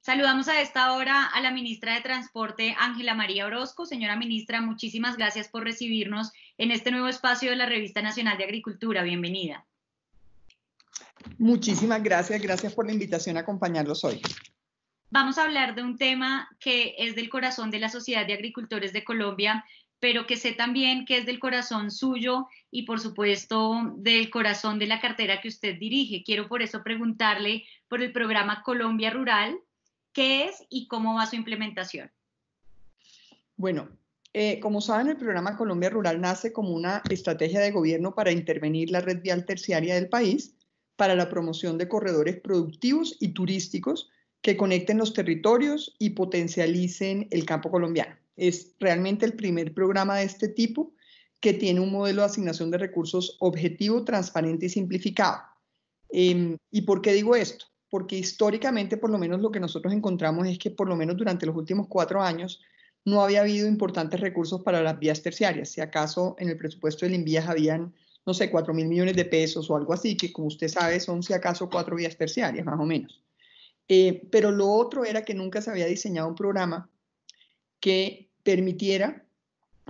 Saludamos a esta hora a la ministra de Transporte, Ángela María Orozco. Señora ministra, muchísimas gracias por recibirnos en este nuevo espacio de la Revista Nacional de Agricultura. Bienvenida. Muchísimas gracias, gracias por la invitación a acompañarlos hoy. Vamos a hablar de un tema que es del corazón de la Sociedad de Agricultores de Colombia, pero que sé también que es del corazón suyo y por supuesto del corazón de la cartera que usted dirige. Quiero por eso preguntarle por el programa Colombia Rural. ¿Qué es y cómo va su implementación? Bueno, como saben, el programa Colombia Rural nace como una estrategia de gobierno para intervenir la red vial terciaria del país para la promoción de corredores productivos y turísticos que conecten los territorios y potencialicen el campo colombiano. Es realmente el primer programa de este tipo que tiene un modelo de asignación de recursos objetivo, transparente y simplificado. ¿Y por qué digo esto? Porque históricamente, por lo menos lo que nosotros encontramos es que por lo menos durante los últimos 4 años no había habido importantes recursos para las vías terciarias. Si acaso en el presupuesto del INVIAS habían, no sé, 4.000 millones de pesos o algo así, que como usted sabe son si acaso 4 vías terciarias, más o menos. Pero lo otro era que nunca se había diseñado un programa que permitiera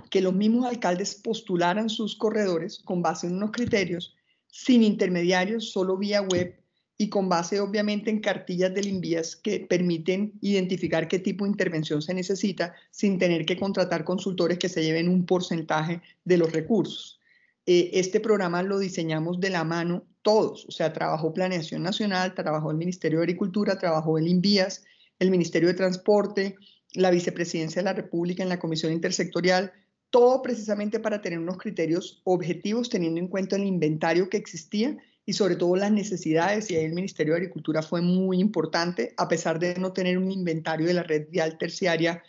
que los mismos alcaldes postularan sus corredores con base en unos criterios, sin intermediarios, solo vía web y con base obviamente en cartillas del INVIAS que permiten identificar qué tipo de intervención se necesita sin tener que contratar consultores que se lleven un porcentaje de los recursos. Este programa lo diseñamos de la mano todos, o sea, trabajó Planeación Nacional, trabajó el Ministerio de Agricultura, trabajó el INVIAS, el Ministerio de Transporte, la Vicepresidencia de la República en la Comisión Intersectorial, todo precisamente para tener unos criterios objetivos teniendo en cuenta el inventario que existía y sobre todo las necesidades, y ahí el Ministerio de Agricultura fue muy importante, a pesar de no tener un inventario de la red vial terciaria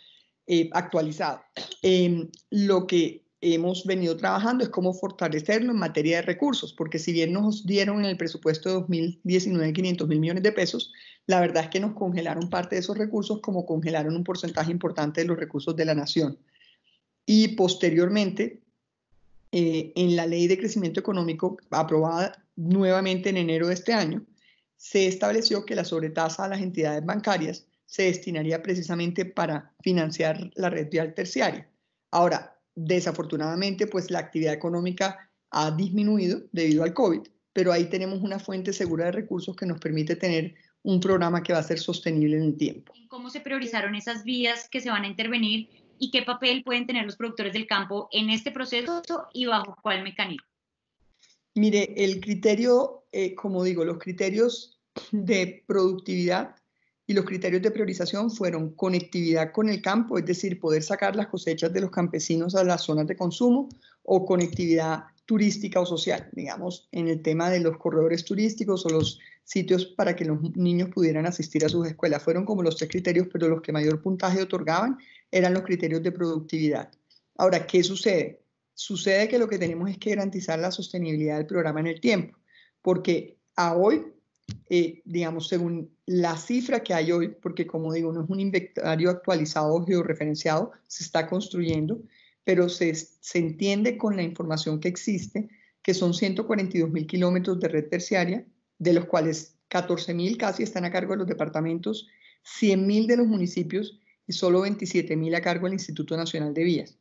actualizado. Lo que hemos venido trabajando es cómo fortalecerlo en materia de recursos, porque si bien nos dieron en el presupuesto de 2019 500.000 millones de pesos, la verdad es que nos congelaron parte de esos recursos como congelaron un porcentaje importante de los recursos de la nación. Y posteriormente, en la Ley de Crecimiento Económico aprobada nuevamente en enero de este año, se estableció que la sobretasa a las entidades bancarias se destinaría precisamente para financiar la red vial terciaria. Ahora, desafortunadamente, pues la actividad económica ha disminuido debido al COVID, pero ahí tenemos una fuente segura de recursos que nos permite tener un programa que va a ser sostenible en el tiempo. ¿Cómo se priorizaron esas vías que se van a intervenir y qué papel pueden tener los productores del campo en este proceso y bajo cuál mecanismo? Mire, el criterio, como digo, los criterios de productividad y los criterios de priorización fueron conectividad con el campo, es decir, poder sacar las cosechas de los campesinos a las zonas de consumo, o conectividad turística o social, digamos, en el tema de los corredores turísticos o los sitios para que los niños pudieran asistir a sus escuelas. Fueron como los 3 criterios, pero los que mayor puntaje otorgaban eran los criterios de productividad. Ahora, ¿qué sucede? Sucede que lo que tenemos es que garantizar la sostenibilidad del programa en el tiempo, porque a hoy, digamos, según la cifra que hay hoy, porque como digo, no es un inventario actualizado o georreferenciado, se está construyendo, pero se entiende con la información que existe que son 142.000 kilómetros de red terciaria, de los cuales 14.000 casi están a cargo de los departamentos, 100.000 de los municipios y solo 27.000 a cargo del Instituto Nacional de Vías.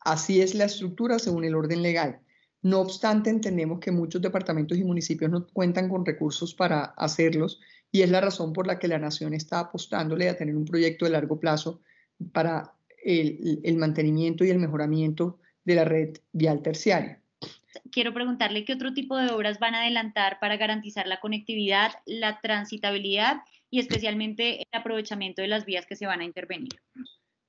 Así es la estructura según el orden legal. No obstante, entendemos que muchos departamentos y municipios no cuentan con recursos para hacerlos y es la razón por la que la Nación está apostándole a tener un proyecto de largo plazo para el mantenimiento y el mejoramiento de la red vial terciaria. Quiero preguntarle qué otro tipo de obras van a adelantar para garantizar la conectividad, la transitabilidad y especialmente el aprovechamiento de las vías que se van a intervenir.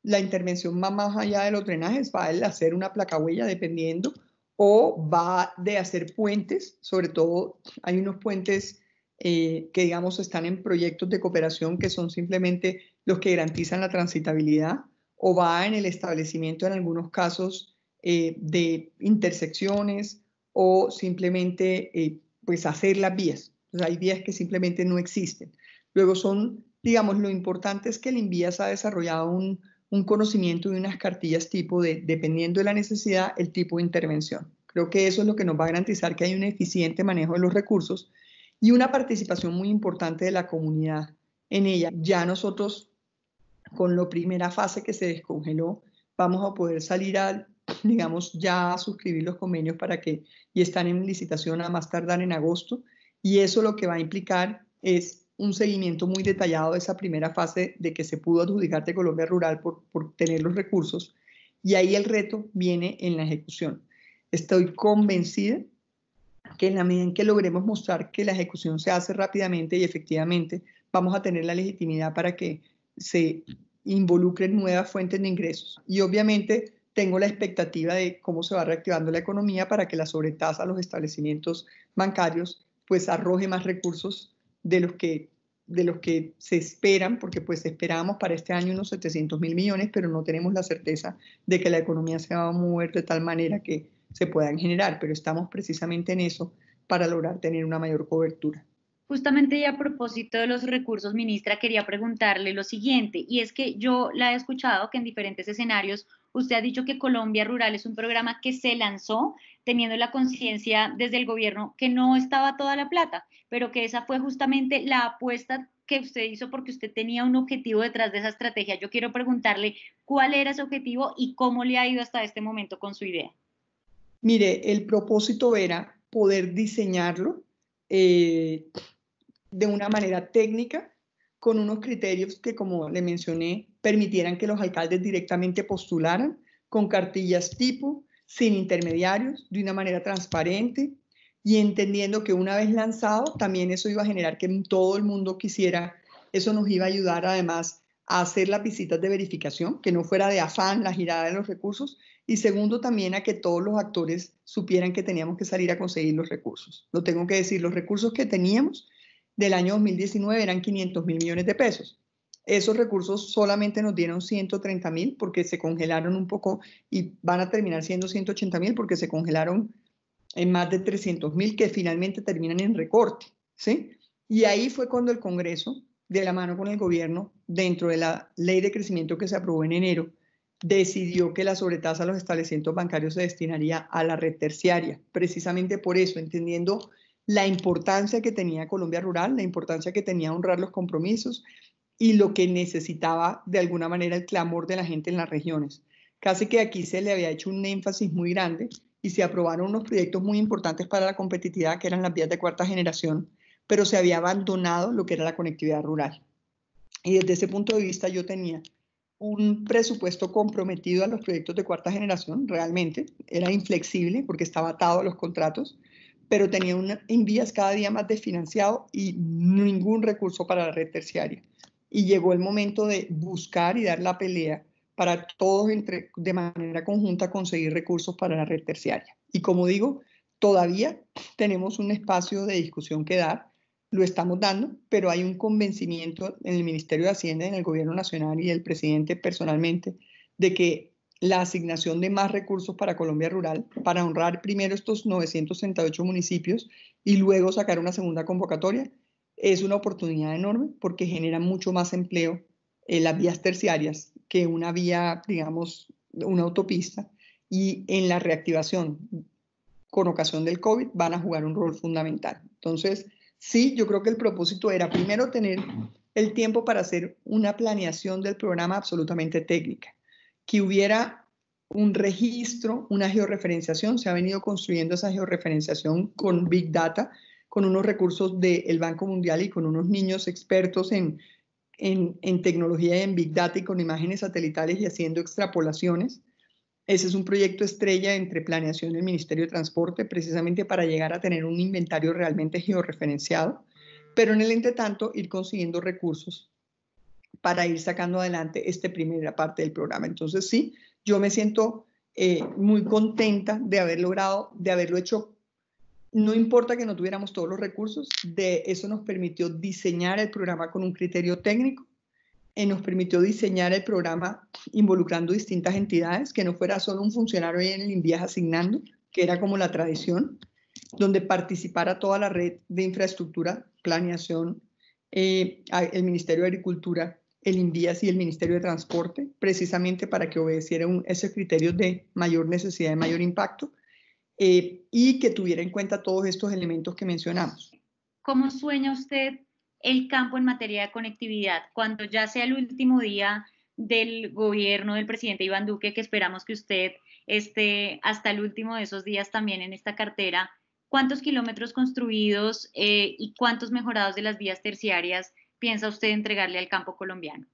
La intervención va más allá de los drenajes, va a hacer una placa huella dependiendo, o va de hacer puentes, sobre todo hay unos puentes que digamos están en proyectos de cooperación que son simplemente los que garantizan la transitabilidad, o va en el establecimiento en algunos casos de intersecciones o simplemente pues hacer las vías. Entonces, hay vías que simplemente no existen. Luego son, digamos, lo importante es que el INVIAS ha desarrollado un conocimiento y unas cartillas tipo de, dependiendo de la necesidad, el tipo de intervención. Creo que eso es lo que nos va a garantizar que hay un eficiente manejo de los recursos y una participación muy importante de la comunidad en ella. Ya nosotros, con la primera fase que se descongeló, vamos a poder salir a, digamos, ya a suscribir los convenios y están en licitación a más tardar en agosto, y eso lo que va a implicar es un seguimiento muy detallado de esa primera fase de que se pudo adjudicar de Colombia Rural por tener los recursos, y ahí el reto viene en la ejecución. Estoy convencida que en la medida en que logremos mostrar que la ejecución se hace rápidamente y efectivamente, vamos a tener la legitimidad para que se involucren nuevas fuentes de ingresos. Y obviamente tengo la expectativa de cómo se va reactivando la economía para que la sobretasa a los establecimientos bancarios pues arroje más recursos de los que se esperan, porque pues esperábamos para este año unos 700.000 millones, pero no tenemos la certeza de que la economía se va a mover de tal manera que se puedan generar, pero estamos precisamente en eso para lograr tener una mayor cobertura. Justamente y a propósito de los recursos, ministra, quería preguntarle lo siguiente, y es que yo la he escuchado que en diferentes escenarios usted ha dicho que Colombia Rural es un programa que se lanzó teniendo la conciencia desde el gobierno que no estaba toda la plata, pero que esa fue justamente la apuesta que usted hizo porque usted tenía un objetivo detrás de esa estrategia. Yo quiero preguntarle cuál era ese objetivo y cómo le ha ido hasta este momento con su idea. Mire, el propósito era poder diseñarlo de una manera técnica, con unos criterios que, como le mencioné, permitieran que los alcaldes directamente postularan con cartillas tipo, sin intermediarios, de una manera transparente y entendiendo que una vez lanzado, también eso iba a generar que todo el mundo quisiera, eso nos iba a ayudar además a hacer las visitas de verificación, que no fuera de afán la girada de los recursos, y segundo también a que todos los actores supieran que teníamos que salir a conseguir los recursos. Lo tengo que decir, los recursos que teníamos del año 2019 eran 500.000 millones de pesos. Esos recursos solamente nos dieron 130.000 porque se congelaron un poco y van a terminar siendo 180.000 porque se congelaron en más de 300.000 que finalmente terminan en recorte, ¿sí? Y ahí fue cuando el Congreso, de la mano con el gobierno, dentro de la ley de crecimiento que se aprobó en enero, decidió que la sobretasa a los establecimientos bancarios se destinaría a la red terciaria, precisamente por eso, entendiendo la importancia que tenía Colombia Rural, la importancia que tenía honrar los compromisos y lo que necesitaba de alguna manera el clamor de la gente en las regiones. Casi que aquí se le había hecho un énfasis muy grande y se aprobaron unos proyectos muy importantes para la competitividad, que eran las vías de cuarta generación, pero se había abandonado lo que era la conectividad rural. Y desde ese punto de vista yo tenía un presupuesto comprometido a los proyectos de cuarta generación, realmente, era inflexible porque estaba atado a los contratos, pero tenía vías cada día más desfinanciado y ningún recurso para la red terciaria. Y llegó el momento de buscar y dar la pelea para todos de manera conjunta conseguir recursos para la red terciaria. Y como digo, todavía tenemos un espacio de discusión que dar, lo estamos dando, pero hay un convencimiento en el Ministerio de Hacienda, en el Gobierno Nacional y el presidente personalmente de que la asignación de más recursos para Colombia Rural, para honrar primero estos 938 municipios y luego sacar una segunda convocatoria, es una oportunidad enorme porque genera mucho más empleo las vías terciarias que una vía, digamos, una autopista, y en la reactivación con ocasión del COVID van a jugar un rol fundamental. Entonces, sí, yo creo que el propósito era primero tener el tiempo para hacer una planeación del programa absolutamente técnica, que hubiera un registro, una georreferenciación. Se ha venido construyendo esa georreferenciación con Big Data, con unos recursos del Banco Mundial y con unos niños expertos en tecnología y en Big Data y con imágenes satelitales y haciendo extrapolaciones. Ese es un proyecto estrella entre planeación y el Ministerio de Transporte, precisamente para llegar a tener un inventario realmente georreferenciado, pero en el entretanto ir consiguiendo recursos para ir sacando adelante esta primera parte del programa. Entonces sí, yo me siento muy contenta de haber logrado, de haberlo hecho. No importa que no tuviéramos todos los recursos, de eso nos permitió diseñar el programa con un criterio técnico, nos permitió diseñar el programa involucrando distintas entidades, que no fuera solo un funcionario en el INVIAS asignando, que era como la tradición, donde participara toda la red de infraestructura, planeación, el Ministerio de Agricultura, el INVIAS y el Ministerio de Transporte, precisamente para que obedecieran esos criterios de mayor necesidad y mayor impacto, y que tuviera en cuenta todos estos elementos que mencionamos. ¿Cómo sueña usted el campo en materia de conectividad? Cuando ya sea el último día del gobierno del presidente Iván Duque, que esperamos que usted esté hasta el último de esos días también en esta cartera, ¿cuántos kilómetros construidos y cuántos mejorados de las vías terciarias piensa usted entregarle al campo colombiano?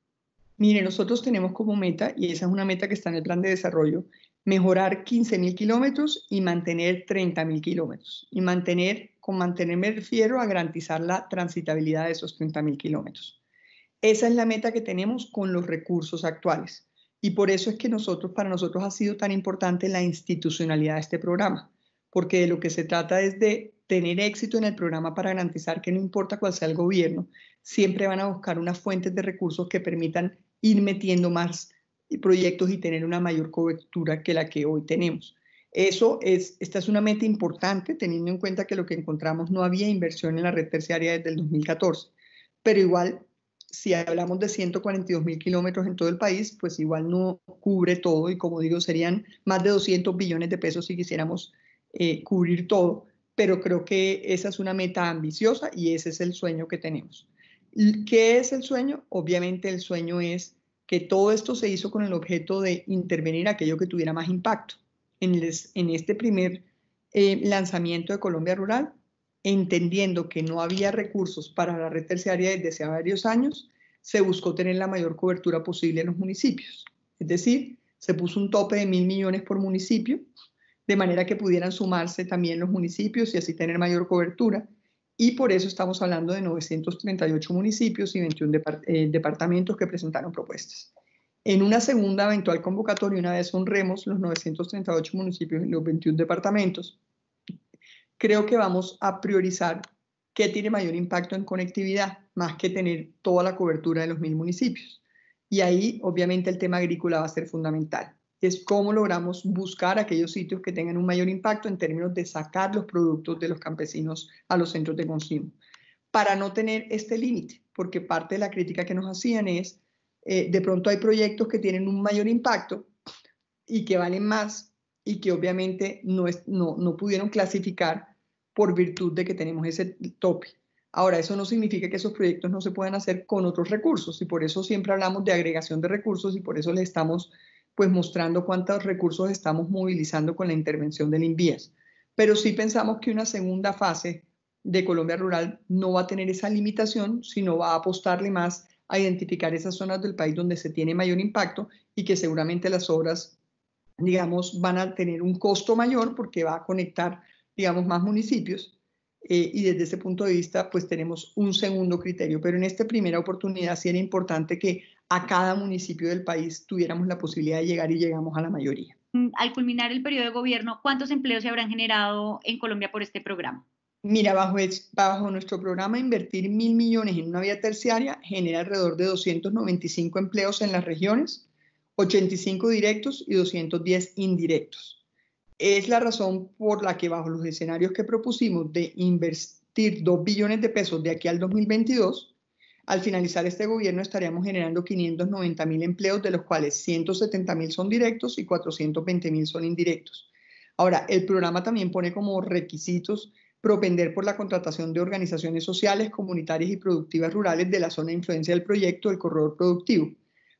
Mire, nosotros tenemos como meta, y esa es una meta que está en el plan de desarrollo, mejorar 15.000 kilómetros y mantener 30.000 kilómetros. Y con mantener me refiero a garantizar la transitabilidad de esos 30.000 kilómetros. Esa es la meta que tenemos con los recursos actuales. Y por eso es que para nosotros ha sido tan importante la institucionalidad de este programa, porque de lo que se trata es de tener éxito en el programa para garantizar que no importa cuál sea el gobierno, siempre van a buscar unas fuentes de recursos que permitan ir metiendo más proyectos y tener una mayor cobertura que la que hoy tenemos. Esta es una meta importante, teniendo en cuenta que lo que encontramos no había inversión en la red terciaria desde el 2014, pero igual, si hablamos de 142.000 kilómetros en todo el país, pues igual no cubre todo y como digo, serían más de 200 billones de pesos si quisiéramos cubrir todo, pero creo que esa es una meta ambiciosa y ese es el sueño que tenemos. ¿Qué es el sueño? Obviamente el sueño es que todo esto se hizo con el objeto de intervenir aquello que tuviera más impacto. En este primer lanzamiento de Colombia Rural, entendiendo que no había recursos para la red terciaria desde hace varios años, se buscó tener la mayor cobertura posible en los municipios. Es decir, se puso un tope de 1.000 millones por municipio, de manera que pudieran sumarse también los municipios y así tener mayor cobertura. Y por eso estamos hablando de 938 municipios y 21 departamentos que presentaron propuestas. En una segunda eventual convocatoria, una vez honremos los 938 municipios y los 21 departamentos, creo que vamos a priorizar qué tiene mayor impacto en conectividad, más que tener toda la cobertura de los 1.000 municipios. Y ahí, obviamente, el tema agrícola va a ser fundamental. Es cómo logramos buscar aquellos sitios que tengan un mayor impacto en términos de sacar los productos de los campesinos a los centros de consumo, para no tener este límite, porque parte de la crítica que nos hacían es, de pronto hay proyectos que tienen un mayor impacto y que valen más y que obviamente no pudieron clasificar por virtud de que tenemos ese tope. Ahora, eso no significa que esos proyectos no se puedan hacer con otros recursos y por eso siempre hablamos de agregación de recursos y por eso le estamos pues mostrando cuántos recursos estamos movilizando con la intervención del INVIES. Pero sí pensamos que una segunda fase de Colombia Rural no va a tener esa limitación, sino va a apostarle más a identificar esas zonas del país donde se tiene mayor impacto y que seguramente las obras, digamos, van a tener un costo mayor porque va a conectar, digamos, más municipios. Y desde ese punto de vista, pues tenemos un segundo criterio. Pero en esta primera oportunidad sí era importante que a cada municipio del país tuviéramos la posibilidad de llegar y llegamos a la mayoría. Al culminar el periodo de gobierno, ¿cuántos empleos se habrán generado en Colombia por este programa? Mira, bajo nuestro programa, invertir 1.000 millones en una vía terciaria genera alrededor de 295 empleos en las regiones, 85 directos y 210 indirectos. Es la razón por la que bajo los escenarios que propusimos de invertir 2 billones de pesos de aquí al 2022, al finalizar este gobierno estaríamos generando 590.000 empleos, de los cuales 170.000 son directos y 420.000 son indirectos. Ahora, el programa también pone como requisitos propender por la contratación de organizaciones sociales, comunitarias y productivas rurales de la zona de influencia del proyecto del corredor productivo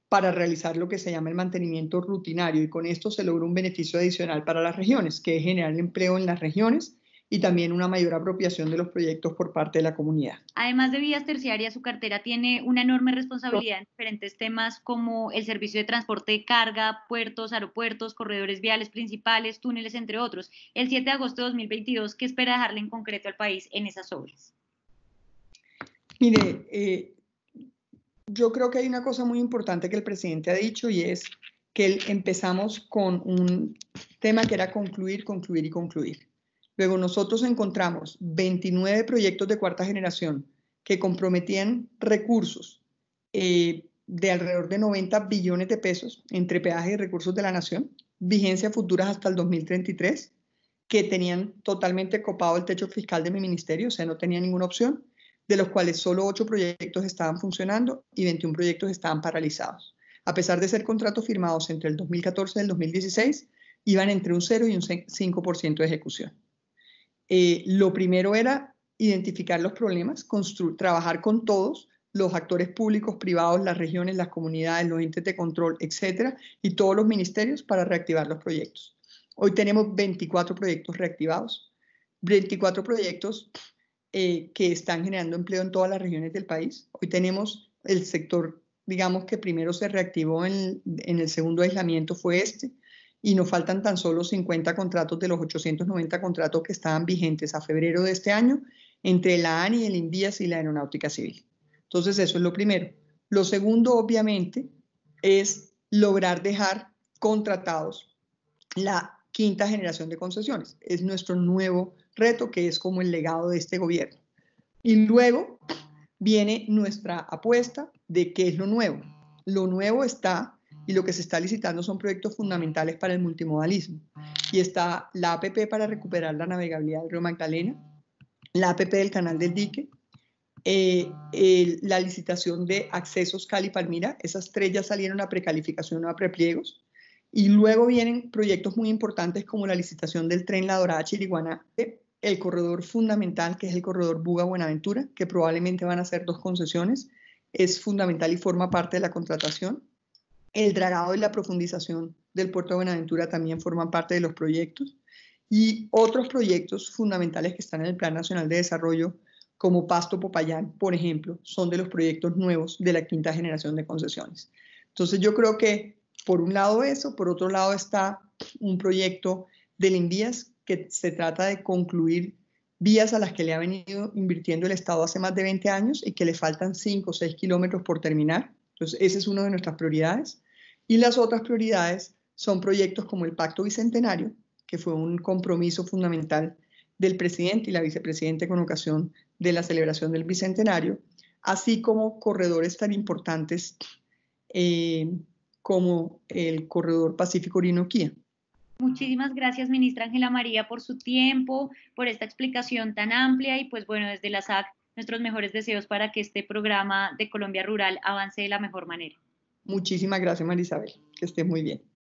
para realizar lo que se llama el mantenimiento rutinario y con esto se logra un beneficio adicional para las regiones, que es generar empleo en las regiones y también una mayor apropiación de los proyectos por parte de la comunidad. Además de vías terciarias, su cartera tiene una enorme responsabilidad en diferentes temas como el servicio de transporte de carga, puertos, aeropuertos, corredores viales principales, túneles, entre otros. El 7 de agosto de 2022, ¿qué espera dejarle en concreto al país en esas obras? Mire, yo creo que hay una cosa muy importante que el presidente ha dicho y es que empezamos con un tema que era concluir, concluir y concluir. Luego nosotros encontramos 29 proyectos de cuarta generación que comprometían recursos de alrededor de 90 billones de pesos entre peajes y recursos de la nación, vigencia futuras hasta el 2033, que tenían totalmente copado el techo fiscal de mi ministerio, o sea, no tenía ninguna opción, de los cuales solo 8 proyectos estaban funcionando y 21 proyectos estaban paralizados. A pesar de ser contratos firmados entre el 2014 y el 2016, iban entre un 0 y un 5% de ejecución. Lo primero era identificar los problemas, trabajar con todos los actores públicos, privados, las regiones, las comunidades, los entes de control, etcétera, y todos los ministerios para reactivar los proyectos. Hoy tenemos 24 proyectos reactivados, 24 proyectos que están generando empleo en todas las regiones del país. Hoy tenemos el sector, digamos, que primero se reactivó en el segundo aislamiento fue este, y nos faltan tan solo 50 contratos de los 890 contratos que estaban vigentes a febrero de este año entre la ANI, el INVIAS y la Aeronáutica Civil. Entonces, eso es lo primero. Lo segundo, obviamente, es lograr dejar contratados la quinta generación de concesiones. Es nuestro nuevo reto, que es como el legado de este gobierno. Y luego viene nuestra apuesta de qué es lo nuevo. Lo nuevo está, y lo que se está licitando son proyectos fundamentales para el multimodalismo. Y está la APP para recuperar la navegabilidad del río Magdalena, la APP del Canal del Dique, la licitación de accesos Cali-Palmira. Esas tres ya salieron a precalificación o a prepliegos. Y luego vienen proyectos muy importantes como la licitación del tren La Dorada-Chiriguaná, el corredor fundamental, que es el corredor Buga-Buenaventura, que probablemente van a ser 2 concesiones, es fundamental y forma parte de la contratación. El dragado y la profundización del puerto de Buenaventura también forman parte de los proyectos. Y otros proyectos fundamentales que están en el Plan Nacional de Desarrollo, como Pasto-Popayán, por ejemplo, son de los proyectos nuevos de la quinta generación de concesiones. Entonces yo creo que por un lado eso, por otro lado está un proyecto del INVIAS que se trata de concluir vías a las que le ha venido invirtiendo el Estado hace más de 20 años y que le faltan 5 o 6 kilómetros por terminar. Entonces esa es una de nuestras prioridades. Y las otras prioridades son proyectos como el Pacto Bicentenario, que fue un compromiso fundamental del presidente y la vicepresidenta con ocasión de la celebración del Bicentenario, así como corredores tan importantes como el corredor Pacífico-Orinoquía. Muchísimas gracias, ministra Ángela María, por su tiempo, por esta explicación tan amplia y pues bueno, desde la SAC, nuestros mejores deseos para que este programa de Colombia Rural avance de la mejor manera. Muchísimas gracias, María Isabel. Que estés muy bien.